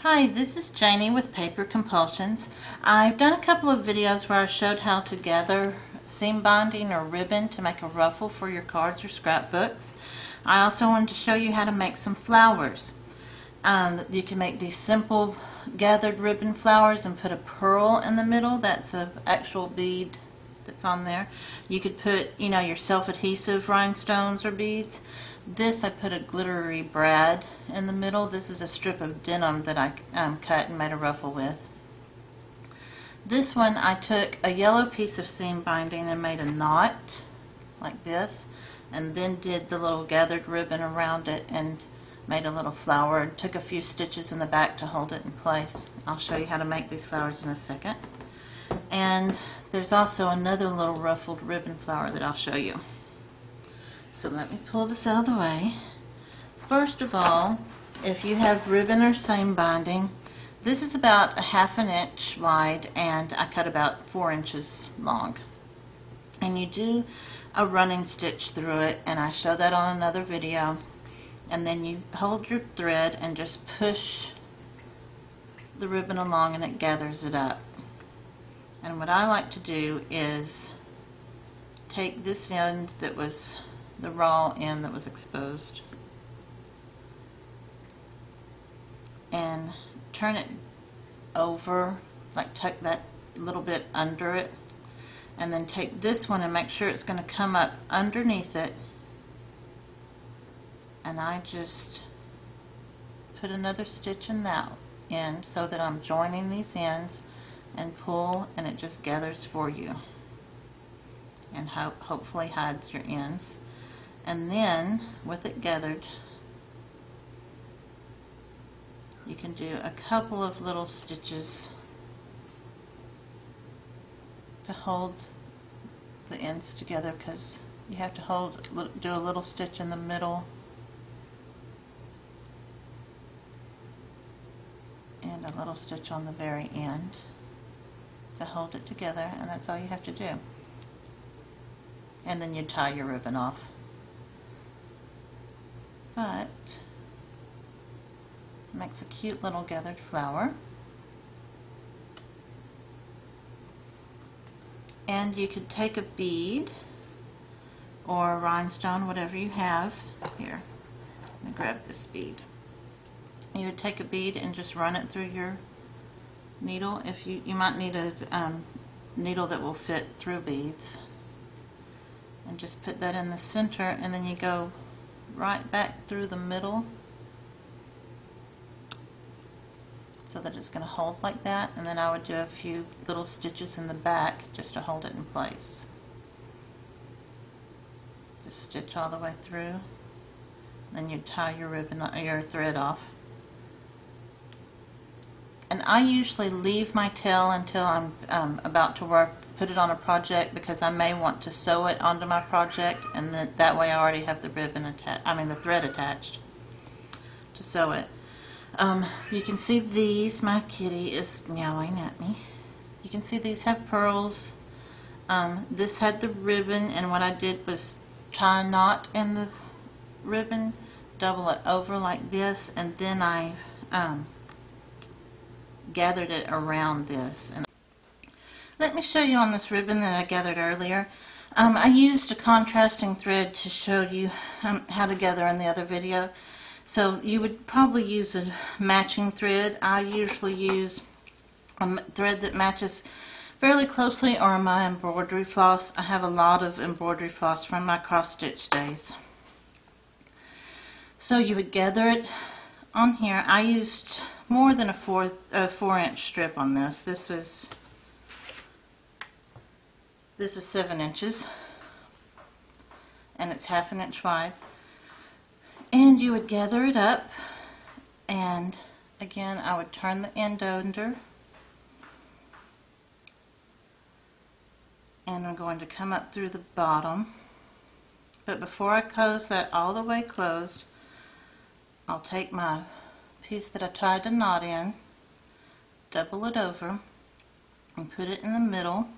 Hi, this is Janie with Paper Compulsions. I've done a couple of videos where I showed how to gather seam binding or ribbon to make a ruffle for your cards or scrapbooks. I also wanted to show you how to make some flowers. You can make these simple gathered ribbon flowers and put a pearl in the middle. That's an actual bead that's on there. You could put, your self-adhesive rhinestones or beads. This, I put a glittery brad in the middle. This is a strip of denim that I cut and made a ruffle with. This one, I took a yellow piece of seam binding and made a knot like this, and then did the little gathered ribbon around it and made a little flower and took a few stitches in the back to hold it in place. I'll show you how to make these flowers in a second. And there's also another little ruffled ribbon flower that I'll show you. So let me pull this out of the way. First of all, if you have ribbon or seam binding, this is about a ½ inch wide and I cut about 4 inches long. And you do a running stitch through it, and I show that on another video. And then you hold your thread and just push the ribbon along and it gathers it up. And what I like to do is take this end that was the raw end that was exposed and turn it over, like tuck that little bit under it, and then take this one and make sure it's going to come up underneath it, and I just put another stitch in that end so that I'm joining these ends and pull, and it just gathers for you and hopefully hides your ends. And then with it gathered, you can do a couple of little stitches to hold the ends together, because you have to do a little stitch in the middle and a little stitch on the very end to hold it together, and that's all you have to do. And then you tie your ribbon off. But makes a cute little gathered flower. And you could take a bead or a rhinestone, whatever you have. Here, let me grab this bead. You would take a bead and just run it through your needle. If you might need a needle that will fit through beads, and just put that in the center, and then you go right back through the middle so that it's going to hold like that, and then I would do a few little stitches in the back just to hold it in place. Just stitch all the way through, then you tie your ribbon, your thread off. And I usually leave my tail until I'm about to put it on a project, because I may want to sew it onto my project, and that way I already have the ribbon the thread attached to sew it. You can see these. My kitty is meowing at me. You can see these have pearls. This had the ribbon, and what I did was tie a knot in the ribbon, double it over like this, and then I gathered it around this. And let me show you on this ribbon that I gathered earlier. I used a contrasting thread to show you how to gather in the other video. So you would probably use a matching thread. I usually use a thread that matches fairly closely, or my embroidery floss. I have a lot of embroidery floss from my cross stitch days. So you would gather it on here. I used more than a 4-inch strip on this. This is 7 inches, and it's ½ an inch wide. And you would gather it up, and again I would turn the end under, and I'm going to come up through the bottom. But before I close that all the way closed, I'll take my piece that I tied a knot in, double it over, and put it in the middle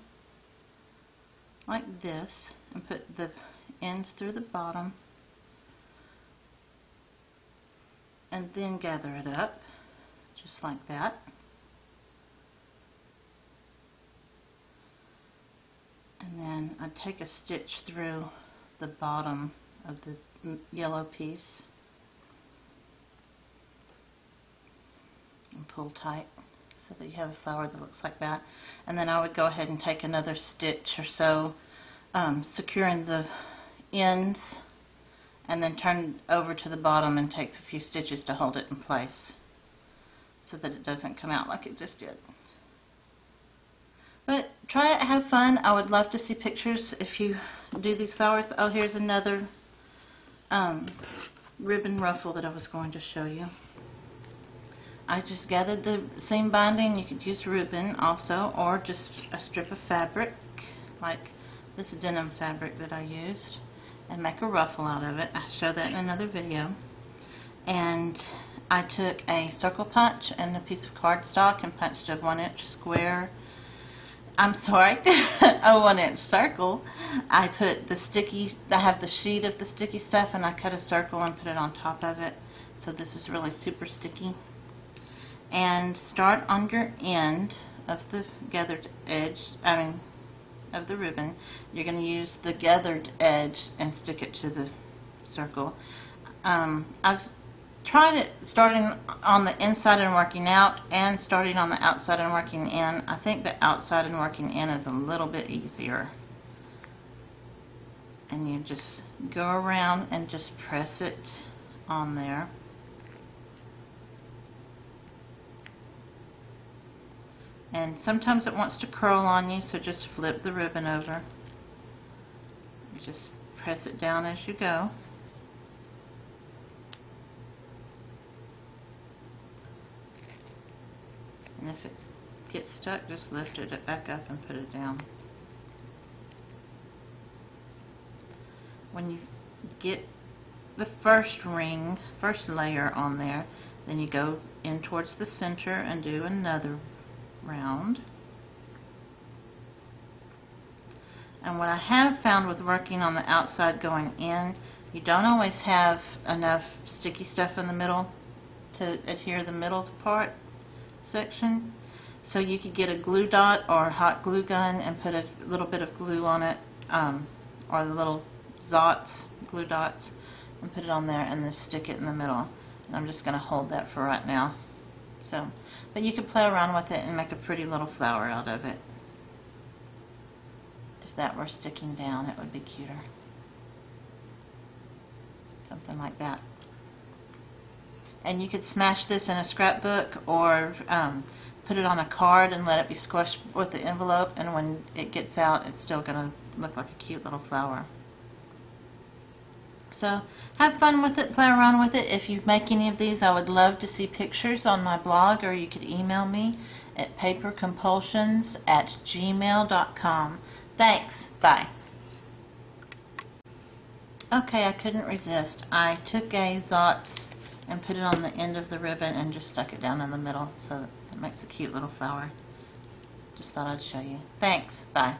like this, and put the ends through the bottom, and then gather it up just like that. And then I take a stitch through the bottom of the yellow piece and pull tight so that you have a flower that looks like that. And then I would go ahead and take another stitch or so, securing the ends, and then turn over to the bottom and take a few stitches to hold it in place so that it doesn't come out like it just did. But try it, have fun. I would love to see pictures if you do these flowers. Oh, here's another ribbon ruffle that I was going to show you. I just gathered the seam binding. You could use ribbon also, or just a strip of fabric like this denim fabric that I used, and make a ruffle out of it. I'll show that in another video. And I took a circle punch and a piece of cardstock and punched a 1-inch square. I'm sorry, a 1-inch circle. I put the sticky, I have the sheet of the sticky stuff, and I cut a circle and put it on top of it. So this is really super sticky. And start on your end of the gathered edge, of the ribbon. You're going to use the gathered edge and stick it to the circle. I've tried it starting on the inside and working out, and starting on the outside and working in. I think the outside and working in is a little bit easier. And you just go around and just press it on there. And sometimes it wants to curl on you, so just flip the ribbon over. Just press it down as you go. And if it gets stuck, just lift it back up and put it down. When you get the first ring, first layer on there, then you go in towards the center and do another round. And what I have found with working on the outside going in, you don't always have enough sticky stuff in the middle to adhere the middle part section. So you could get a glue dot or a hot glue gun and put a little bit of glue on it, or the little Zots, glue dots, and put it on there and then stick it in the middle. And I'm just going to hold that for right now. So, but you could play around with it and make a pretty little flower out of it. If that were sticking down, it would be cuter. Something like that. And you could smash this in a scrapbook, or put it on a card and let it be squished with the envelope, and when it gets out, it's still going to look like a cute little flower. So have fun with it, play around with it. If you make any of these, I would love to see pictures on my blog, or you could email me at papercompulsions@gmail.com. Thanks. Bye. Okay, I couldn't resist. I took a Zots and put it on the end of the ribbon and just stuck it down in the middle, so it makes a cute little flower. Just thought I'd show you. Thanks. Bye.